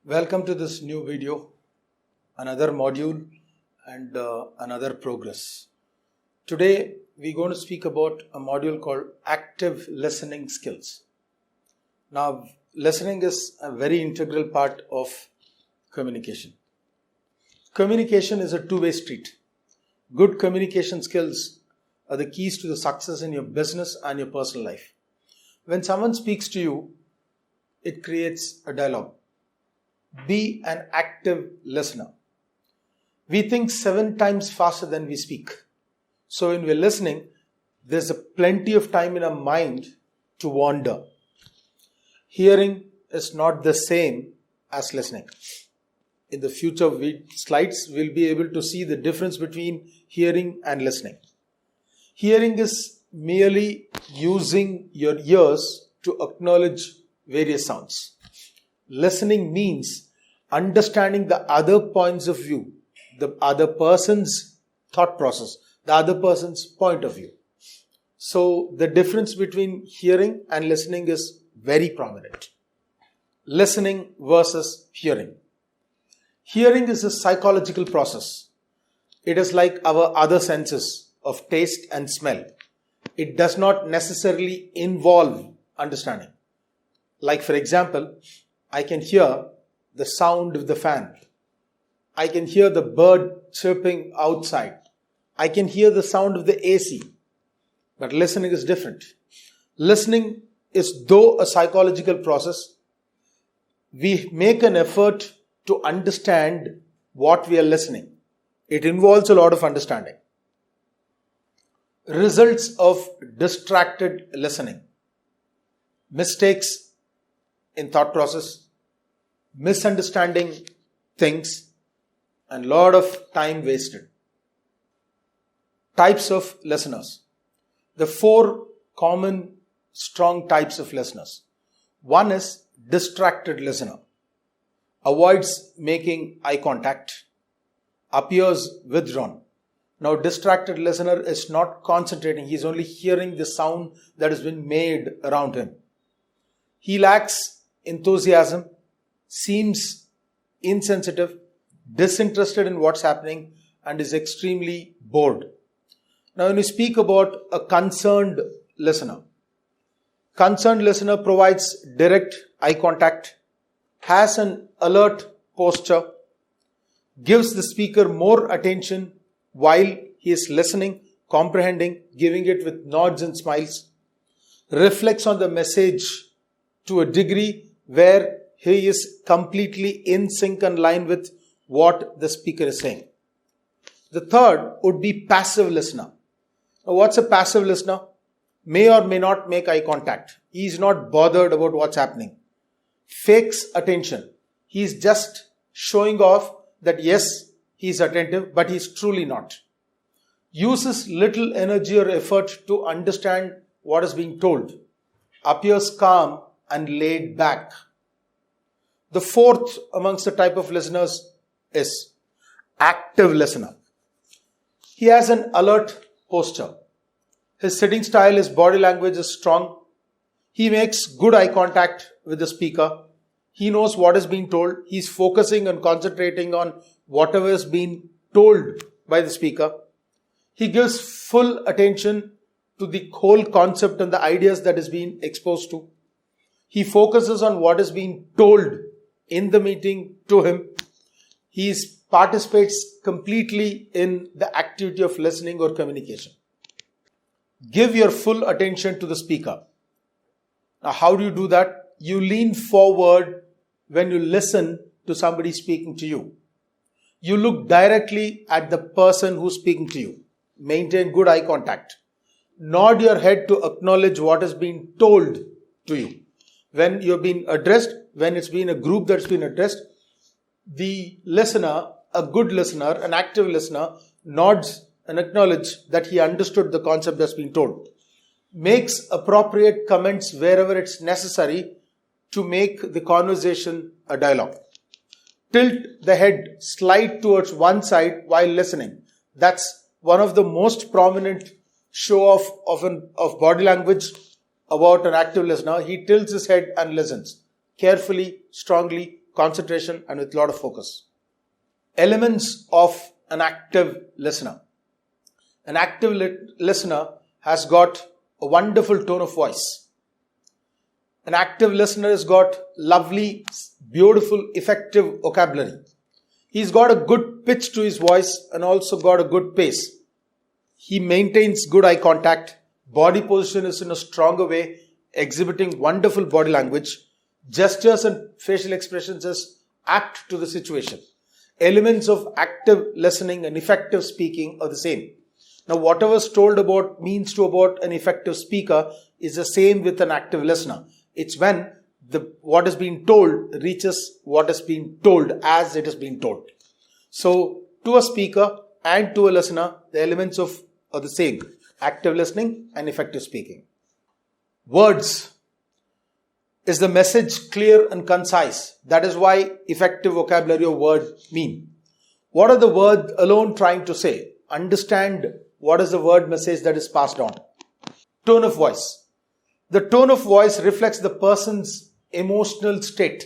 Welcome to this new video, another module and another progress. Today we're going to speak about a module called active listening skills. Now, listening is a very integral part of communication. Communication is a two-way street. Good communication skills are the keys to the success in your business and your personal life. When someone speaks to you, it creates a dialogue. Be an active listener. We think 7 times faster than we speak. So when we're listening, there's plenty of time in our mind to wander. Hearing is not the same as listening. In the future slides, we'll be able to see the difference between hearing and listening. Hearing is merely using your ears to acknowledge various sounds. Listening means understanding the other points of view, the other person's thought process, the other person's point of view. So the difference between hearing and listening is very prominent. Listening versus hearing. Hearing is a psychological process. It is like our other senses of taste and smell. It does not necessarily involve understanding. Like, for example, I can hear the sound of the fan. I can hear the bird chirping outside. I can hear the sound of the AC. But listening is different. Listening is though a psychological process. We make an effort to understand what we are listening. It involves a lot of understanding. Results of distracted listening. Mistakes in thought process, misunderstanding things, and lot of time wasted. Types of listeners. The 4 common strong types of listeners. One is distracted listener. Avoids making eye contact. Appears withdrawn. Now, distracted listener is not concentrating. He is only hearing the sound that has been made around him. He lacks enthusiasm, seems insensitive, disinterested in what's happening, and is extremely bored. Now, when we speak about a concerned listener provides direct eye contact, has an alert posture, gives the speaker more attention while he is listening, comprehending, giving it with nods and smiles, reflects on the message to a degree where he is completely in sync and line with what the speaker is saying. The third would be passive listener. Now, what's a passive listener? May or may not make eye contact. He is not bothered about what's happening. Fakes attention. He is just showing off that yes, he is attentive, but he is truly not. Uses little energy or effort to understand what is being told. Appears calm and laid back. The fourth amongst the type of listeners is active listener. He has an alert posture. His sitting style, his body language is strong. He makes good eye contact with the speaker. He knows what is being told. He's focusing and concentrating on whatever is being told by the speaker. He gives full attention to the whole concept and the ideas that is being exposed to. He focuses on what is being told in the meeting to him. He participates completely in the activity of listening or communication. Give your full attention to the speaker. Now, how do you do that? You lean forward when you listen to somebody speaking to you. You look directly at the person who's speaking to you. Maintain good eye contact. Nod your head to acknowledge what is being told to you. When you're being addressed, when it's been a group that's been addressed, the listener, a good listener, an active listener, nods and acknowledges that he understood the concept that's been told. Makes appropriate comments wherever it's necessary to make the conversation a dialogue. Tilt the head, slide towards one side while listening. That's one of the most prominent show of body language about an active listener. He tilts his head and listens carefully, strongly, concentration and with a lot of focus. Elements of an active listener. An active listener has got a wonderful tone of voice. An active listener has got lovely, beautiful, effective vocabulary. He's got a good pitch to his voice and also got a good pace. He maintains good eye contact. Body position is in a stronger way, exhibiting wonderful body language. Gestures and facial expressions is apt to the situation. Elements of active listening and effective speaking are the same. Now, whatever is told about means to about an effective speaker is the same with an active listener. It's when what is being told reaches what is being told as it is being told. So, to a speaker and to a listener, the elements are the same. Active listening and effective speaking. Words. Is the message clear and concise? That is why effective vocabulary of word mean. What are the words alone trying to say? Understand what is the word message that is passed on. Tone of voice. The tone of voice reflects the person's emotional state.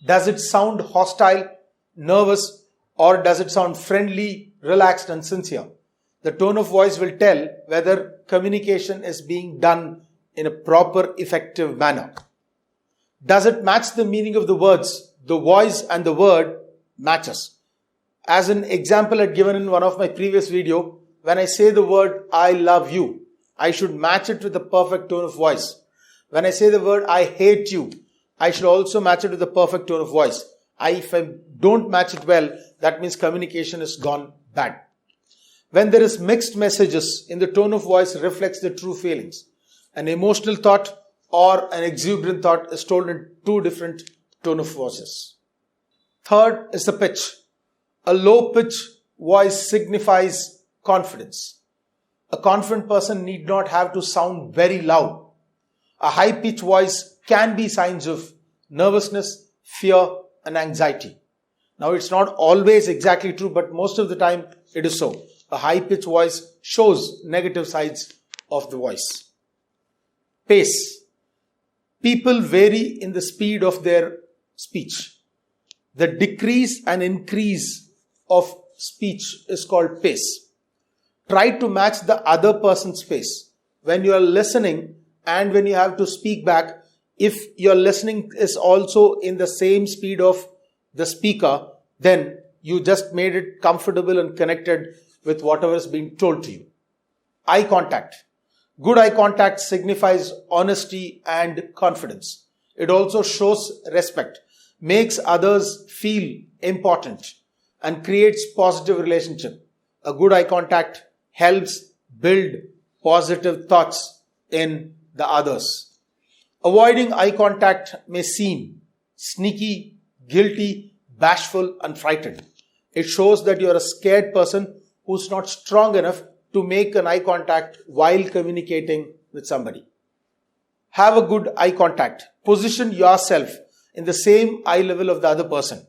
Does it sound hostile, nervous, or does it sound friendly, relaxed, and sincere? The tone of voice will tell whether communication is being done in a proper, effective manner. Does it match the meaning of the words? The voice and the word matches. As an example I had given in one of my previous video, when I say the word I love you, I should match it with the perfect tone of voice. When I say the word I hate you, I should also match it with the perfect tone of voice. If I don't match it well, that means communication has gone bad. When there is mixed messages, in the tone of voice reflects the true feelings. An emotional thought or an exuberant thought is told in two different tone of voices. Third is the pitch. A low pitch voice signifies confidence. A confident person need not have to sound very loud. A high pitch voice can be signs of nervousness, fear, and anxiety. Now, it's not always exactly true, but most of the time it is so. A high pitch voice shows negative sides of the voice. Pace. People vary in the speed of their speech. The decrease and increase of speech is called pace. Try to match the other person's pace. When you are listening and when you have to speak back, if your listening is also in the same speed of the speaker, then you just made it comfortable and connected with whatever is being told to you. Eye contact. Good eye contact signifies honesty and confidence. It also shows respect, makes others feel important, and creates positive relationship. A good eye contact helps build positive thoughts in the others. Avoiding eye contact may seem sneaky, guilty, bashful, and frightened. It shows that you are a scared person who's not strong enough to make an eye contact while communicating with somebody. Have a good eye contact. Position yourself in the same eye level of the other person.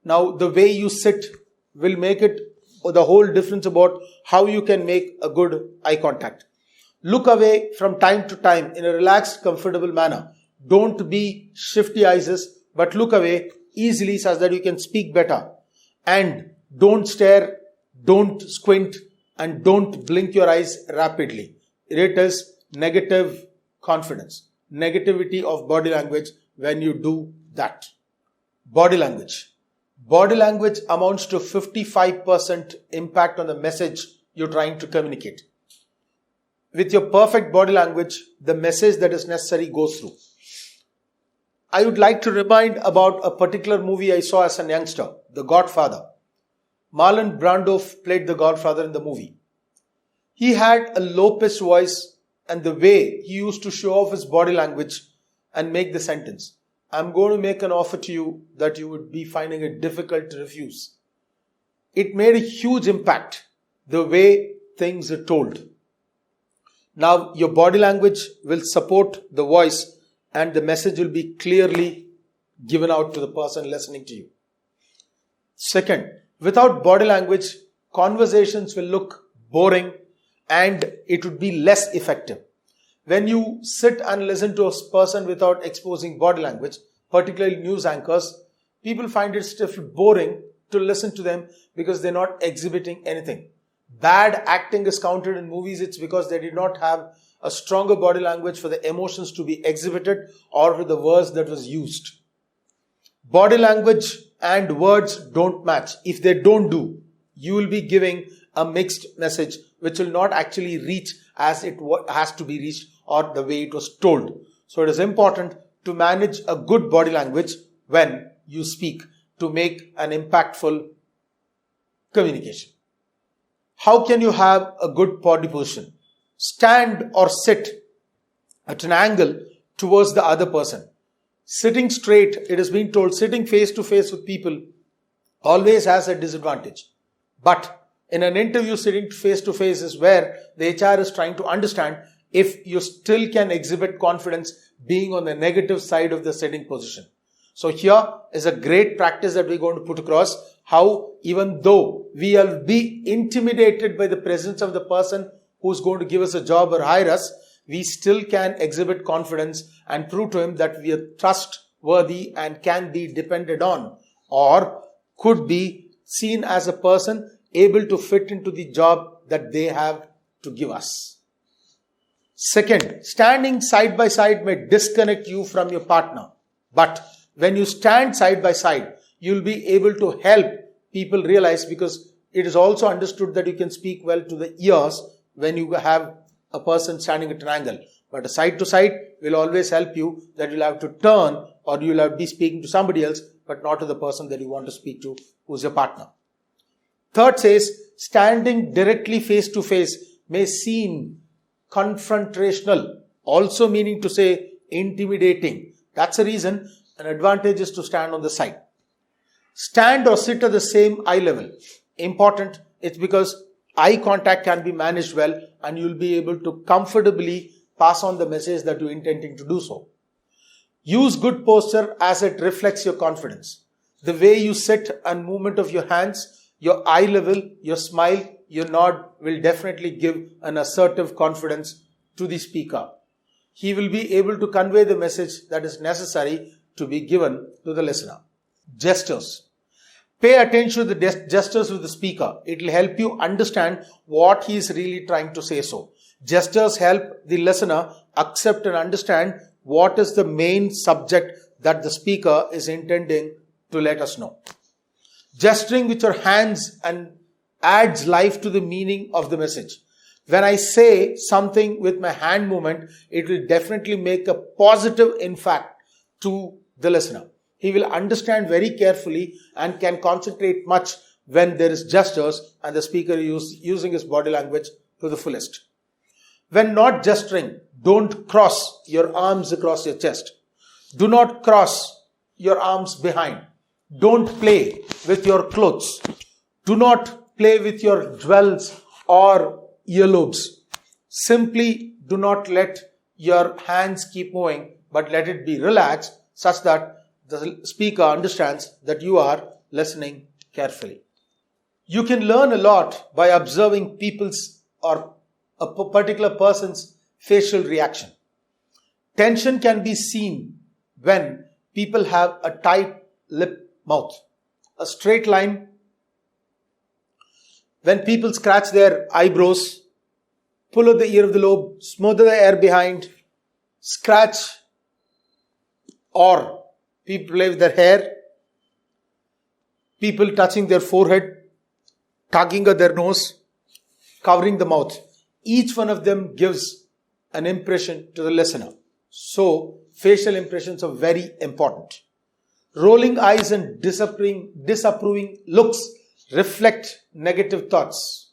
Now, the way you sit will make it the whole difference about how you can make a good eye contact. Look away from time to time in a relaxed, comfortable manner. Don't be shifty eyes, but look away easily so that you can speak better. And don't stare, don't squint, and don't blink your eyes rapidly. It is negative confidence, negativity of body language when you do that. Body language. Body language amounts to 55% impact on the message you're trying to communicate. With your perfect body language, the message that is necessary goes through. I would like to remind about a particular movie I saw as a youngster, The Godfather. Marlon Brando played the Godfather in the movie. He had a low-pitched voice and the way he used to show off his body language and make the sentence. I'm going to make an offer to you that you would be finding it difficult to refuse. It made a huge impact, the way things are told. Now, your body language will support the voice and the message will be clearly given out to the person listening to you. Second, without body language, conversations will look boring and it would be less effective. When you sit and listen to a person without exposing body language, particularly news anchors, people find it still boring to listen to them because they're not exhibiting anything. Bad acting is counted in movies. It's because they did not have a stronger body language for the emotions to be exhibited or for the words that was used. Body language and words don't match. If they don't do, you will be giving a mixed message which will not actually reach as it has to be reached or the way it was told. So it is important to manage a good body language when you speak to make an impactful communication. How can you have a good body position? Stand or sit at an angle towards the other person. Sitting straight, it has been told, sitting face to face with people always has a disadvantage. But in an interview, sitting face to face is where the HR is trying to understand if you still can exhibit confidence being on the negative side of the sitting position. So here is a great practice that we're going to put across, how even though we will be intimidated by the presence of the person who's going to give us a job or hire us, we still can exhibit confidence and prove to him that we are trustworthy and can be depended on, or could be seen as a person able to fit into the job that they have to give us. Second, standing side by side may disconnect you from your partner. But when you stand side by side, you'll be able to help people realize, because it is also understood that you can speak well to the ears when you have a person standing at an angle. But a side to side will always help you, that you'll have to turn or you'll have to be speaking to somebody else, but not to the person that you want to speak to, who's your partner. Third says, standing directly face to face may seem confrontational, also meaning to say intimidating. That's the reason an advantage is to stand on the side. Stand or sit at the same eye level. Important, it's because eye contact can be managed well and you'll be able to comfortably pass on the message that you're intending to do so. Use good posture as it reflects your confidence. The way you sit and movement of your hands, your eye level, your smile, your nod will definitely give an assertive confidence to the speaker. He will be able to convey the message that is necessary to be given to the listener. Gestures. Pay attention to the gestures of the speaker. It will help you understand what he is really trying to say so. Gestures help the listener accept and understand what is the main subject that the speaker is intending to let us know. Gesturing with your hands and adds life to the meaning of the message. When I say something with my hand movement, it will definitely make a positive impact to the listener. He will understand very carefully and can concentrate much when there is gestures and the speaker is using his body language to the fullest. When not gesturing, don't cross your arms across your chest. Do not cross your arms behind. Don't play with your clothes. Do not play with your jewels or earlobes. Simply do not let your hands keep moving, but let it be relaxed such that the speaker understands that you are listening carefully. You can learn a lot by observing people's or a particular person's facial reaction. Tension can be seen when people have a tight lip mouth, a straight line, when people scratch their eyebrows, pull out the ear of the lobe, smother the air behind, scratch, or people play with their hair, people touching their forehead, tugging at their nose, covering the mouth. Each one of them gives an impression to the listener. So, facial impressions are very important. Rolling eyes and disapproving looks reflect negative thoughts.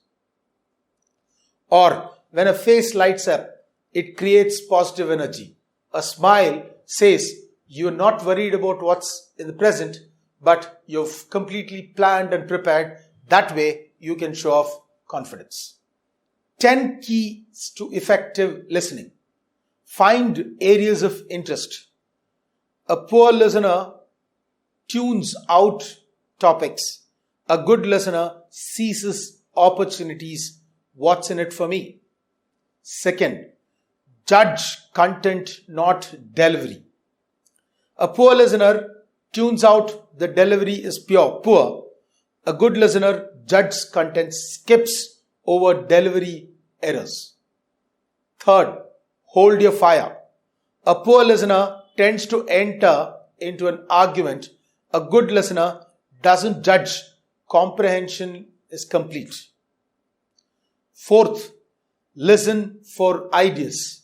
Or, when a face lights up, it creates positive energy. A smile says, you're not worried about what's in the present, but you've completely planned and prepared. That way, you can show off confidence. 10 keys to effective listening. Find areas of interest. A poor listener tunes out topics. A good listener seizes opportunities. What's in it for me? Second, judge content, not delivery. A poor listener tunes out the delivery is poor. A good listener judges content, skips over delivery errors. Third, hold your fire. A poor listener tends to enter into an argument. A good listener doesn't judge. Comprehension is complete. Fourth, listen for ideas.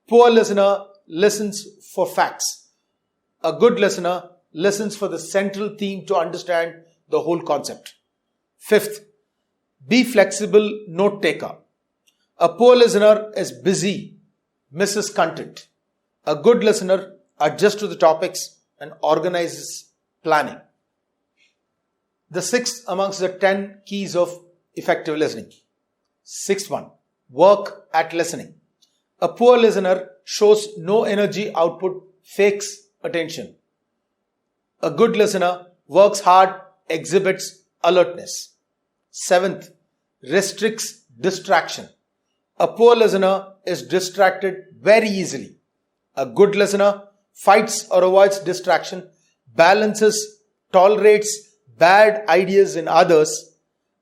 Poor listener listens for facts. A good listener listens for the central theme to understand the whole concept. Fifth, be flexible note taker. A poor listener is busy, misses content. A good listener adjusts to the topics and organizes planning. The sixth amongst the 10 keys of effective listening. Sixth one, work at listening. A poor listener shows no energy output, fakes attention. A good listener works hard, exhibits alertness. Seventh, restricts distraction. A poor listener is distracted very easily. A good listener fights or avoids distraction, balances, tolerates bad ideas in others,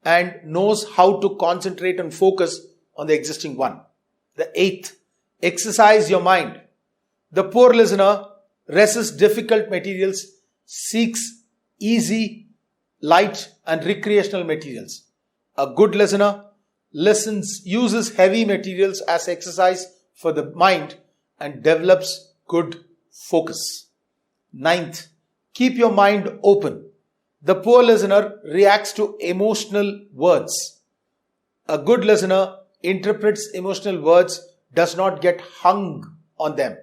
and knows how to concentrate and focus on the existing one. The eighth, exercise your mind. The poor listener resists difficult materials, seeks easy, light and recreational materials. A good listener uses heavy materials as exercise for the mind and develops good focus. Ninth, keep your mind open. The poor listener reacts to emotional words. A good listener interprets emotional words, does not get hung on them.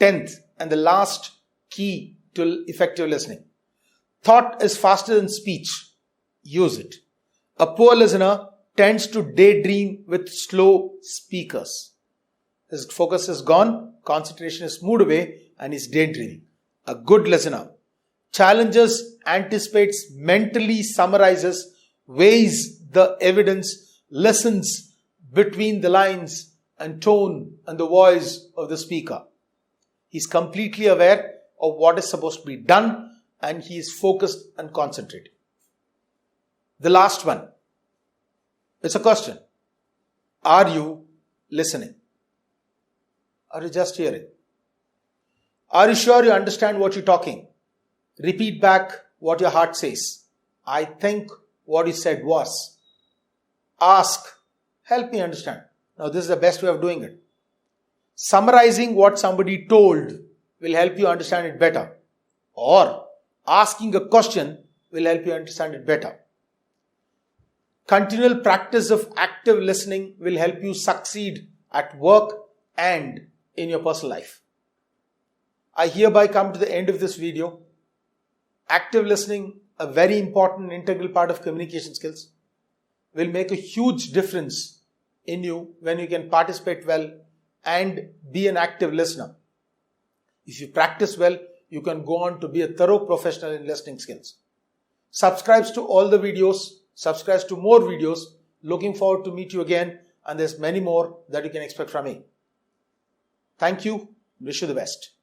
10th, and the last key to effective listening. Thought is faster than speech. Use it. A poor listener tends to daydream with slow speakers. His focus is gone, concentration is moved away, and he's daydreaming. A good listener challenges, anticipates, mentally summarizes, weighs the evidence, listens between the lines and tone and the voice of the speaker. He's completely aware of what is supposed to be done and he is focused and concentrated. The last one. It's a question. Are you listening? Are you just hearing? Are you sure you understand what you're talking? Repeat back what your heart says. I think what you said was. Ask. Help me understand. Now this is the best way of doing it. Summarizing what somebody told will help you understand it better. Or asking a question will help you understand it better. Continual practice of active listening will help you succeed at work and in your personal life. I hereby come to the end of this video. Active listening, a very important integral part of communication skills, will make a huge difference in you when you can participate well and be an active listener. If you practice well, you can go on to be a thorough professional in listening skills. Subscribe to all the videos, subscribe to more videos. Looking forward to meet you again, and there's many more that you can expect from me. Thank you. Wish you the best.